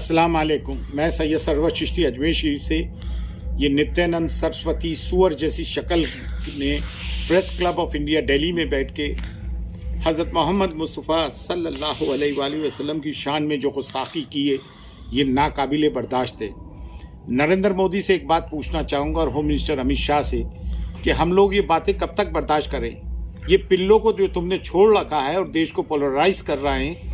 अस्सलाम वालेकुम। मैं सैयद सरवर चिश्ती अजमेर शरीफ से। ये नित्यानंद सरस्वती सुअर जैसी शक्ल ने press club of India Delhi में बैठ के हज़रत मोहम्मद मुस्तफ़ा सल्लल्लाहु अलैहि वसल्लम की शान में जो गुस्ताखी की है, ये नाकाबिले बर्दाश्त है। नरेंद्र मोदी से एक बात पूछना चाहूँगा और होम मिनिस्टर अमित शाह से कि हम लोग ये बातें कब तक बर्दाश्त करें। ये पिल्लों को जो तुमने छोड़ रखा है और देश को पोलराइज कर रहे हैं,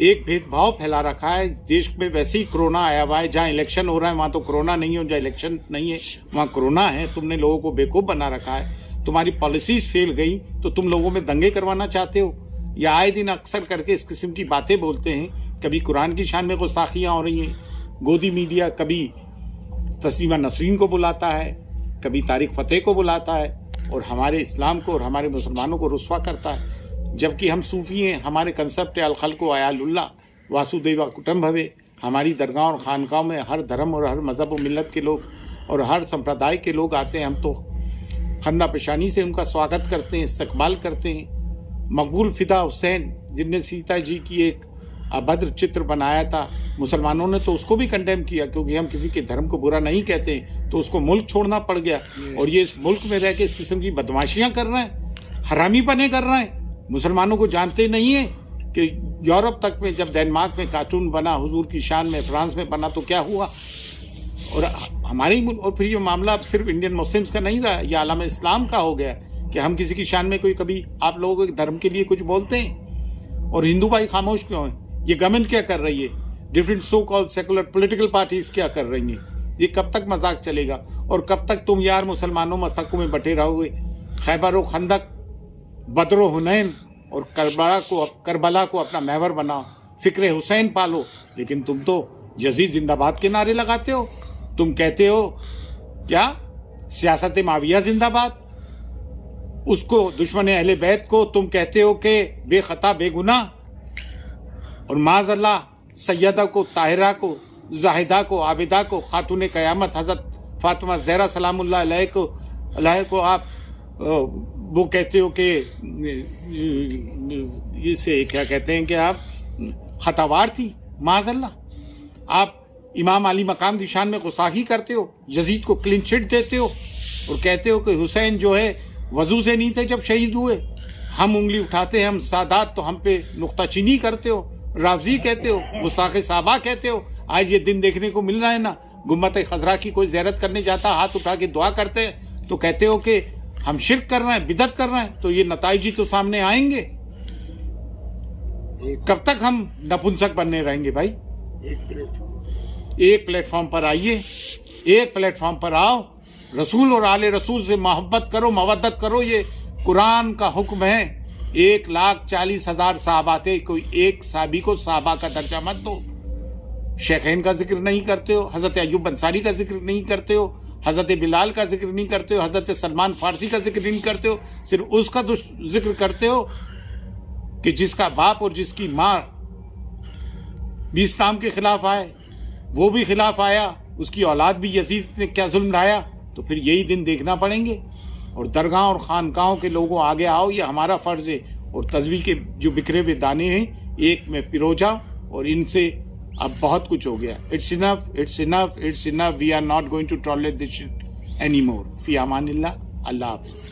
एक भेदभाव फैला रखा है। देश में वैसे ही कोरोना आया हुआ है, जहाँ इलेक्शन हो रहा है वहाँ तो कोरोना नहीं है, जहाँ इलेक्शन नहीं है वहाँ कोरोना है। तुमने लोगों को बेवकूफ़ बना रखा है, तुम्हारी पॉलिसीज फेल गई, तो तुम लोगों में दंगे करवाना चाहते हो। या आए दिन अक्सर करके इस किस्म की बातें बोलते हैं। कभी कुरान की शान में गुस्ताखियाँ हो रही हैं, गोदी मीडिया कभी तस्लीमा नसरीन को बुलाता है, कभी तारिक फ़तेह को बुलाता है और हमारे इस्लाम को और हमारे मुसलमानों को रुस्वा करता है। जबकि हम सूफ़ी हैं, हमारे कंसेप्ट है अल-खल्क़ु अयालुल्लाह वासुदेव कुटुम्बकम। हमारी दरगाह और खानकाहों में हर धर्म और हर मज़हब और मिल्लत के लोग और हर संप्रदाय के लोग आते हैं। हम तो खंदा पेशानी से उनका स्वागत करते हैं, इस्तकबाल करते हैं। मकबूल फ़िदा हुसैन जिनने सीता जी की एक अभद्र चित्र बनाया था, मुसलमानों ने तो उसको भी कंडेम किया, क्योंकि हम किसी के धर्म को बुरा नहीं कहते, तो उसको मुल्क छोड़ना पड़ गया। और ये इस मुल्क में रह के इस किस्म की बदमाशियाँ कर रहे हैं, हरामी पने कर रहे हैं। मुसलमानों को जानते नहीं है कि यूरोप तक में जब डेनमार्क में कार्टून बना, हुजूर की शान में फ्रांस में बना, तो क्या हुआ। और हमारे ही और फिर ये मामला अब सिर्फ इंडियन मुस्लिम्स का नहीं रहा, ये आलम इस्लाम का हो गया कि हम किसी की शान में कोई कभी आप लोगों के धर्म के लिए कुछ बोलते हैं और हिंदू भाई खामोश क्यों हैं। ये गवर्नमेंट क्या कर रही है, different so called secular political parties क्या कर रही हैं। ये कब तक मजाक चलेगा और कब तक तुम यार मुसलमानों मस्तकों में बटे रहोगे। खैबर व खंदक, बदर व हुनैन और करबला को अपना महवर बनाओ, फिक्र हुसैन पालो, लेकिन तुम तो यजीद जिंदाबाद के नारे लगाते हो। तुम कहते हो क्या सियासत माविया जिंदाबाद, उसको दुश्मन अहले बैत को तुम कहते हो कि बेखता बेगुनाह, और माज़अल्लाह सैयदा को, ताहिरा को, जाहिदा को, आबिदा को, खातून क़यामत हज़रत फातिमा ज़हरा सलामुल्लाह अलैहा को आप वो कहते हो कि इसे क्या कहते हैं कि आप खतावार थी। माज़अल्लाह आप इमाम अली मकाम की शान में गुस्ताखी करते हो, यजीद को क्लीन चिट देते हो और कहते हो कि हुसैन जो है वजू से नहीं थे जब शहीद हुए। हम उंगली उठाते हैं, हम सादात, तो हम पे नुक्ताचीनी करते हो, रावजी कहते हो, गुस्ताखे साहबा कहते हो। आज ये दिन देखने को मिल रहा है ना, गुम्बत खजरा की कोई ज़ियारत करने जाता, हाथ उठा के दुआ करते हैं तो कहते हो कि हम शिर्क कर रहे हैं, बिदत कर रहे हैं। तो ये नताइज तो सामने आएंगे। कब तक हम नपुंसक बनने रहेंगे भाई। एक प्लेटफॉर्म पर आइए, एक प्लेटफॉर्म पर आओ, रसूल और आले रसूल से मोहब्बत करो, मवद्दत करो। ये कुरान का हुक्म है। 1,40,000 साहबा थे, कोई एक साहबी को साहबा का दर्जा मत दो। शेखैन का जिक्र नहीं करते हो, हजरत अय्यूब अंसारी का जिक्र नहीं करते हो, हजरत बिलाल का जिक्र नहीं करते हो, हजरत सलमान फारसी का जिक्र नहीं करते हो। सिर्फ उसका जिक्र करते हो कि जिसका बाप और जिसकी माँ भी इस्लाम के खिलाफ आए, वो भी खिलाफ आया, उसकी औलाद भी यजीद ने क्या जुल्म ढाया। तो फिर यही दिन देखना पड़ेंगे। और दरगाह और खानकाहों के लोगों आगे आओ, ये हमारा फर्ज है। और तस्बीह के जो बिखरे हुए दाने हैं, एक में पिरो जाओ। और इनसे अब बहुत कुछ हो गया। It's enough, it's enough, it's enough. We are not going to tolerate this shit any more. फी अमानिल्लाह। अल्लाह हाफिज।